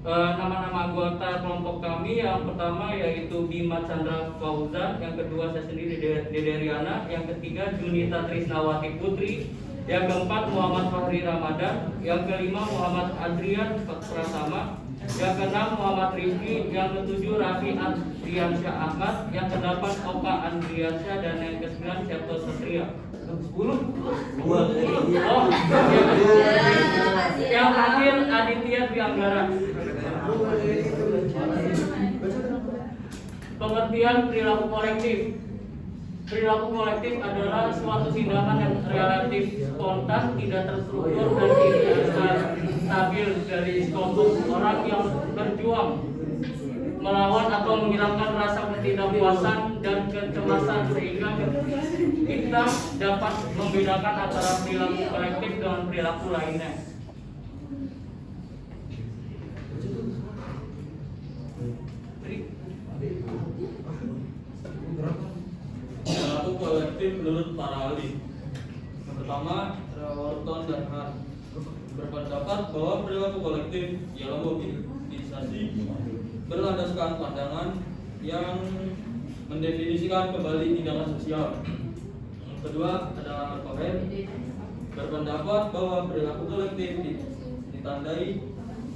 Nama-nama anggota kelompok kami yang pertama yaitu Bima Chandra Fauzan, yang kedua saya sendiri Dede Riana, yang ketiga Junita Trisnawati Putri, yang keempat Muhammad Fahri Ramadan, yang kelima Muhammad Adrian Pratama, yang keenam Muhammad Rizky, yang ketujuh Raffi Adriansyah Ahmad, yang kedelapan Oka Andriansyah, dan yang kesembilan Septo Satria. 10. Yang terakhir Aditya Dwi Anggara. Pengertian perilaku kolektif. Perilaku kolektif adalah suatu tindakan yang relatif spontan, tidak terstruktur, dan tidak stabil dari sekelompok orang yang berjuang melawan atau menghilangkan rasa ketidakpuasan dan kecemasan, sehingga kita dapat membedakan antara perilaku kolektif dengan perilaku lainnya. Perilaku kolektif menurut para ahli. Yang pertama, Wharton dan Hart berpendapat bahwa perilaku kolektif ialah mobilisasi berlandaskan pandangan yang mendefinisikan kembali tindakan sosial. Yang kedua, ada Cohen berpendapat bahwa perilaku kolektif ditandai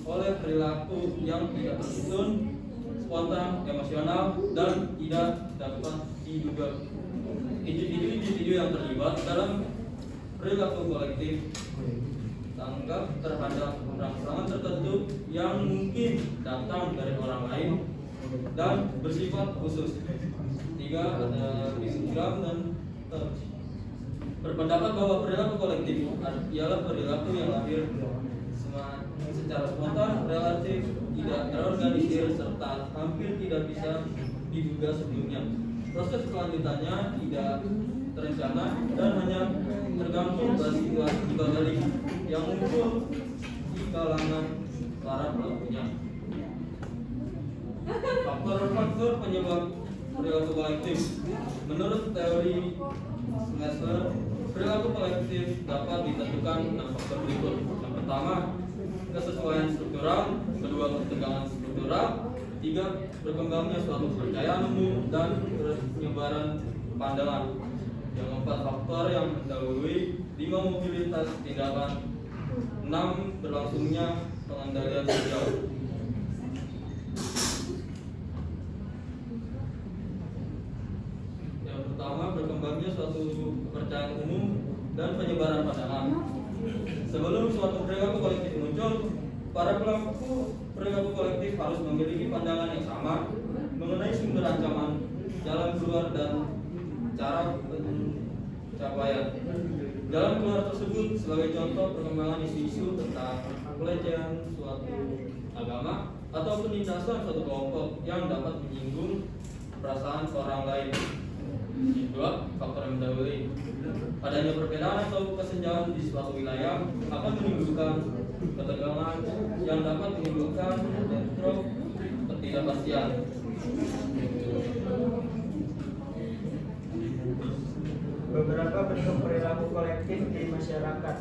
oleh perilaku yang tidak tersusun, spontan, emosional, dan tidak dapat diduga. Individu yang terlibat dalam perilaku kolektif tanggap terhadap rangsangan tertentu yang mungkin datang dari orang lain dan bersifat khusus. Tiga, ada Ingram dan Terch berpendapat bahwa perilaku kolektif ialah perilaku yang lahir secara spontan, relatif, tidak terorganisir, serta hampir tidak bisa diduga sebelumnya. Proses kelanjutannya tidak terencana dan hanya tergantung pada situasi balik yang muncul di kalangan para pelakunya. Faktor-faktor penyebab perilaku kolektif. Menurut teori Schleser, perilaku kolektif dapat ditentukan 6 faktor berikut. Yang pertama, kesesuaian struktural. Kedua, ketegangan struktural. Tiga, berkembangnya suatu kepercayaan umum dan penyebaran pandangan. Yang keempat, faktor yang mendahului. 5, mobilitas tindakan. 6, berlangsungnya pengendalian sosial. Yang pertama, berkembangnya suatu kepercayaan umum dan penyebaran pandangan. Sebelum suatu perilaku kolektif muncul, para pelaku perilaku kolektif harus memiliki pandangan yang sama mengenai sumber ancaman, jalan keluar, dan cara pencapaian jalan keluar tersebut. Sebagai contoh, perkembangan isu-isu tentang pelecehan suatu agama atau penindasan suatu kelompok yang dapat menyinggung perasaan orang lain. Kedua, faktor yang mendahului. Adanya perbedaan atau kesenjangan di suatu wilayah akan menimbulkan ketegangan yang dapat menimbulkan ketidakpastian. Beberapa bentuk perilaku kolektif di masyarakat.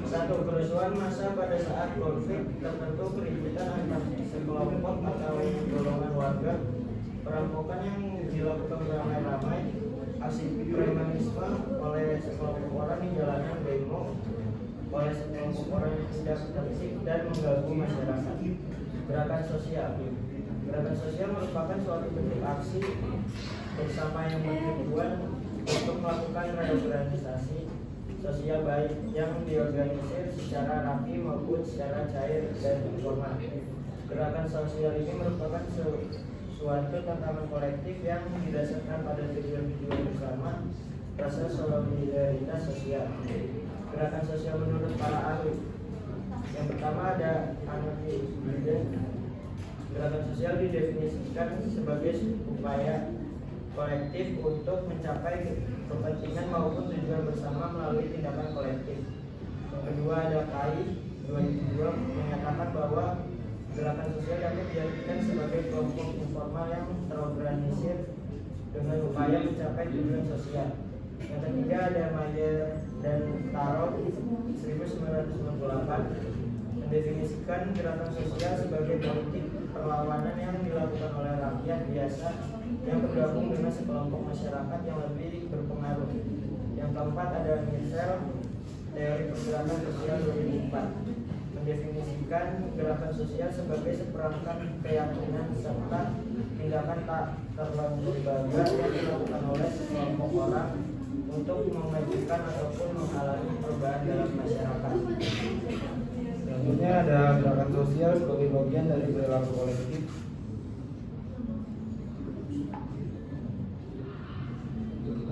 1. Kerusuhan massa pada saat konflik tertentu, keributan antar sekelompok atau golongan warga, perampokan yang dilakukan beramai-ramai, aksi premanisme oleh sekelompok orang di jalanan, demo oleh sekelompok orang yang tidak tertib dan mengganggu masyarakat. Gerakan sosial. Gerakan sosial merupakan suatu bentuk aksi bersama yang bertujuan untuk melakukan reorganisasi sosial baik yang diorganisir secara rapi maupun secara cair dan informal. Gerakan sosial ini merupakan suatu tantangan kolektif yang didasarkan pada tujuan-tujuan bersama, rasa solidaritas sosial. Gerakan sosial menurut para ahli. Yang pertama ada anarki. Gerakan sosial didefinisikan sebagai upaya kolektif untuk mencapai kepentingan maupun tujuan bersama melalui tindakan kolektif. Yang kedua ada KAI 2002 menyatakan bahwa gerakan sosial dapat diartikan sebagai kelompok informal yang terorganisir dengan upaya mencapai tujuan sosial. Yang ketiga ada Mayer dan Tarot 1998 mendefinisikan gerakan sosial sebagai politik perlawanan yang dilakukan oleh rakyat biasa yang bergabung dengan sekelompok masyarakat yang lebih berpengaruh. Yang keempat ada Michel, teori pergerakan sosial 2004 mendefinisikan gerakan sosial sebagai seperangkat keyakinan serta tindakan tak terlembaga yang dilakukan oleh sekelompok orang untuk memajukan ataupun menghalangi perubahan dalam masyarakat. Selanjutnya ada gerakan sosial sebagai bagian dari perilaku kolektif.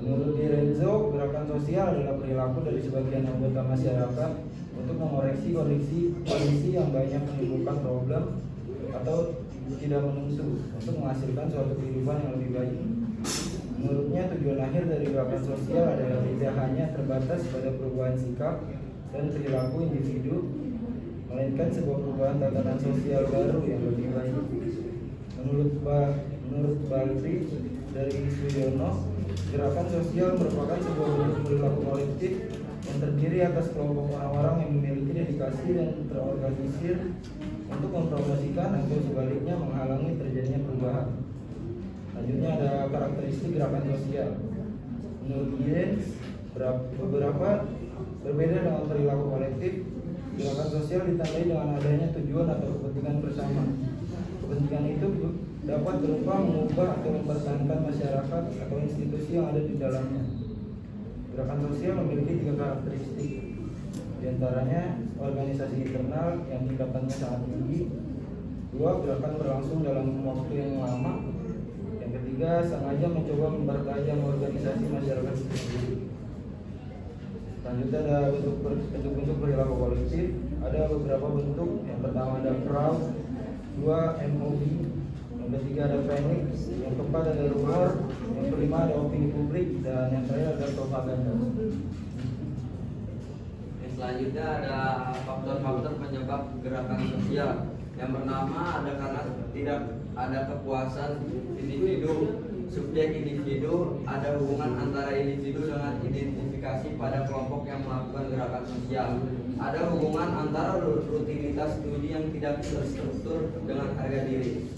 Menurut Di Renzo, gerakan sosial adalah perilaku dari sebagian anggota masyarakat untuk mengoreksi kondisi yang banyak menimbulkan problem atau tidak menentu untuk menghasilkan suatu kehidupan yang lebih baik. Menurutnya, tujuan akhir dari gerakan sosial adalah tidak hanya terbatas pada perubahan sikap dan perilaku individu, melainkan sebuah perubahan tatanan sosial baru yang lebih baik. Menurut Baldi dari Suyono, gerakan sosial merupakan sebuah bentuk perilaku kolektif yang terdiri atas kelompok orang-orang yang memiliki dedikasi dan terorganisir untuk mempromosikan atau sebaliknya menghalangi terjadinya perubahan. Selanjutnya ada karakteristik gerakan sosial. Menurut Yen, beberapa berbeda dengan perilaku kolektif, gerakan sosial ditandai dengan adanya tujuan atau kepentingan bersama. Kepentingan itu dapat berupa mengubah atau mempertahankan masyarakat atau institusi yang ada di dalamnya. Gerakan sosial memiliki 3 karakteristik, di antaranya organisasi internal yang tingkatannya sangat tinggi, 2 gerakan berlangsung dalam waktu yang lama, yang ketiga sengaja mencoba mempertajam organisasi masyarakat itu sendiri. Selanjutnya ada bentuk-bentuk perilaku kolektif. Ada beberapa bentuk. Yang pertama ada crowd, 2 MOB, yang ketiga ada panic, yang keempat ada rumor, yang kelima ada opini publik, dan yang terakhir ada propaganda. Selanjutnya ada faktor-faktor penyebab gerakan sosial. Yang pertama ada karena tidak ada kepuasan individu, subjek individu, ada hubungan antara individu dengan identifikasi pada kelompok yang melakukan gerakan sosial. Ada hubungan antara rutinitas studi yang tidak terstruktur dengan harga diri.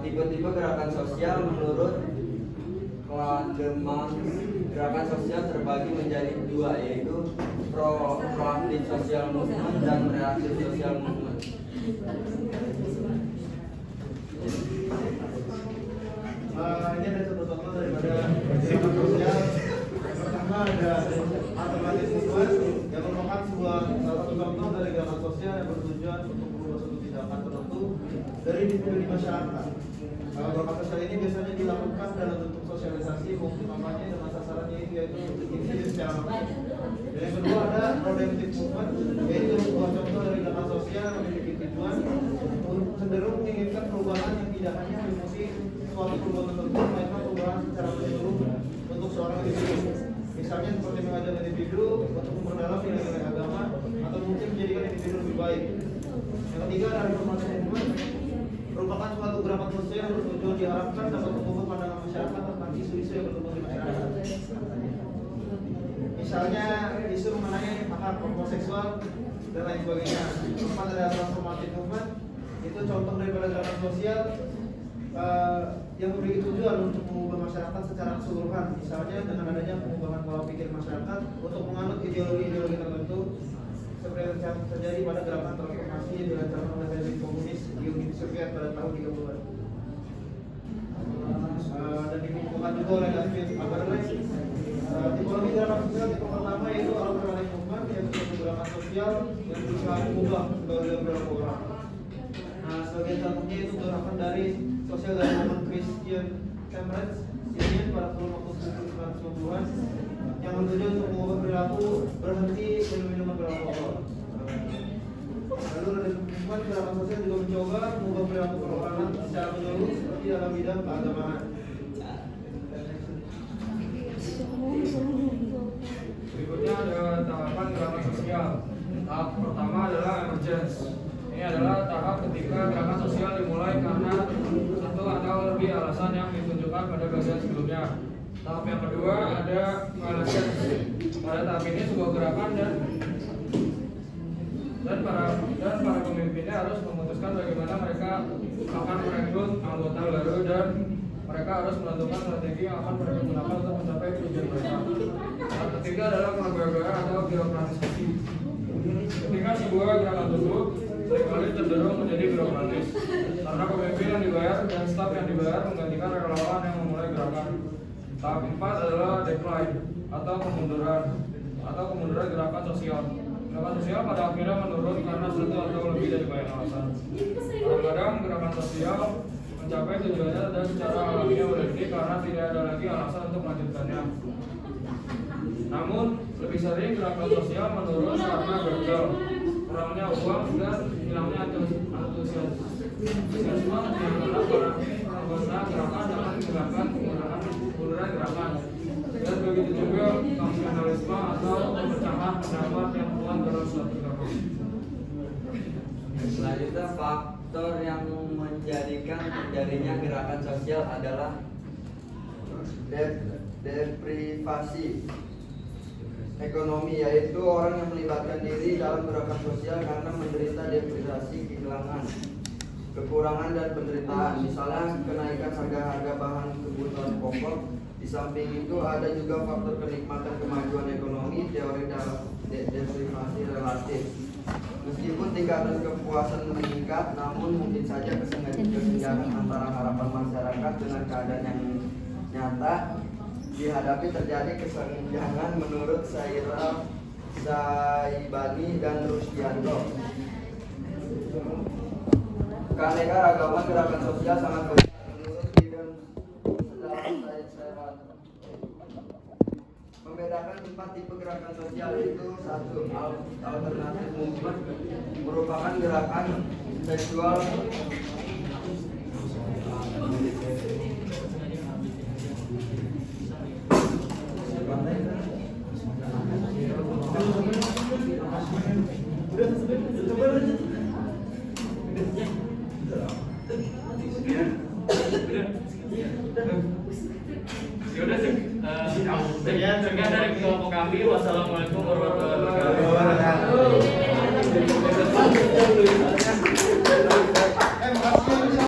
Tipe-tipe gerakan sosial menurut Klademan, gerakan sosial terbagi menjadi 2, yaitu proaktif social movement dan reaktif social movement. Ini ada contoh-contoh daripada gerakan sosial. Yang pertama ada alternatif movement yang merupakan salah satu contoh dari gerakan sosial yang bertujuan untuk merubah suatu tindakan tertentu dari individu di masyarakat. Gerakan sosial ini biasanya dilakukan dalam bentuk sosialisasi maupun kampanye dengan sasarannya yaitu individu secara langsung. Dan yang kedua ada redemptive movement, yaitu sebuah contoh dari gerakan sosial yang memiliki tujuan untuk cenderung menginginkan perubahan yang tidak hanya meliputi suatu perubahan tertentu, melainkan perubahan secara menyeluruh untuk seorang individu. Misalnya seperti mengajak individu untuk memperdalam nilai-nilai agama atau mungkin menjadikan individu lebih baik. Yang ketiga ada reformasi movement, merupakan suatu gerakan sosial yang bertujuan diharapkan dapat mengubah pandangan masyarakat tentang isu-isu yang berkembang di masyarakat. Misalnya isu mengenai hak homoseksual dan lain sebagainya. Keempat ada transformative movement, itu contoh daripada gerakan sosial yang memiliki tujuan untuk mengubah masyarakat secara keseluruhan. Misalnya dengan adanya pengubahan pola pikir masyarakat untuk menganut ideologi-ideologi tertentu seperti yang terjadi pada gerakan transformasi yang dilancarkan oleh rezim komunis di Uni Soviet pada tahun 30-an. Dan dikumpulkan juga oleh David Aberle. Tipologi gerakan sosial tipe pertama yaitu alternatif movement, yaitu suatu gerakan sosial yang berusaha mengubah sebagai perilaku orang. Nah, sebagai contohnya itu gerakan dari sosial dari momen Christian Temperance Union pada tahun 1990-an yang bertujuan untuk mengubah perilaku berhenti minum-minuman beralkohol. Lalu ada movement gerakan sosial juga mencoba mengubah perilaku perorangan secara menyeluruh seperti dalam bidang keagamaan. Berikutnya ada tahapan gerakan sosial. Tahap pertama adalah emergence. Ini adalah tahap ketika gerakan sosial dimulai karena satu atau lebih alasan yang ditunjukkan pada bagian sebelumnya. Tahap yang kedua ada coalescence. pada tahap ini sebuah gerakan dan para pemimpinnya harus memutuskan bagaimana mereka akan merekrut anggota baru dan mereka harus menentukan strategi yang akan mereka gunakan untuk mencapai tujuan mereka. Yang ketiga adalah penggoyah-goyah atau birokratisasi. Ketika sebuah gerakan tersebut seringkali cenderung menjadi birokratis karena pemimpin yang dibayar dan staf yang dibayar menggantikan relawan yang memulai gerakan. Tahap 4 adalah decline atau kemunduran gerakan sosial. Gerakan sosial pada akhirnya menurun karena satu atau lebih dari banyak alasan. Kadang-kadang gerakan sosial mencapai tujuannya dan secara alamiah berhenti karena tidak ada lagi alasan untuk melanjutkannya. Namun lebih sering gerakan sosial menurun karena gagal, kurangnya uang dan hilangnya antusiasme yang mana para anggota gerakan dapat menggunakan kemunduran gerakan. Dan begitu juga nasionalisme atau pemecahan pendapat yang kuat dalam suatu gerakan. Selanjutnya, faktor yang menjadikan terjadinya gerakan sosial adalah deprivasi ekonomi, yaitu orang yang melibatkan diri dalam gerakan sosial karena menderita deprivasi, kehilangan, kekurangan dan penderitaan. Misalnya kenaikan harga-harga bahan kebutuhan pokok. Di samping itu ada juga faktor kenikmatan kemajuan ekonomi, teori deprivasi relatif. Meskipun tingkatan kepuasan meningkat, namun mungkin saja kesenjangan antara harapan masyarakat dengan keadaan yang nyata dihadapi terjadi kesenjangan menurut Saibani dan Rusdianto. Keanekaragaman gerakan sosial sangat banyak menurut Gideon Sedalam Said. Membedakan 4 tipe gerakan sosial itu: 1. Alternatif movement merupakan gerakan seksual Yaudah sih, sekian dari kelompok kami. Wassalamualaikum warahmatullahi wabarakatuh.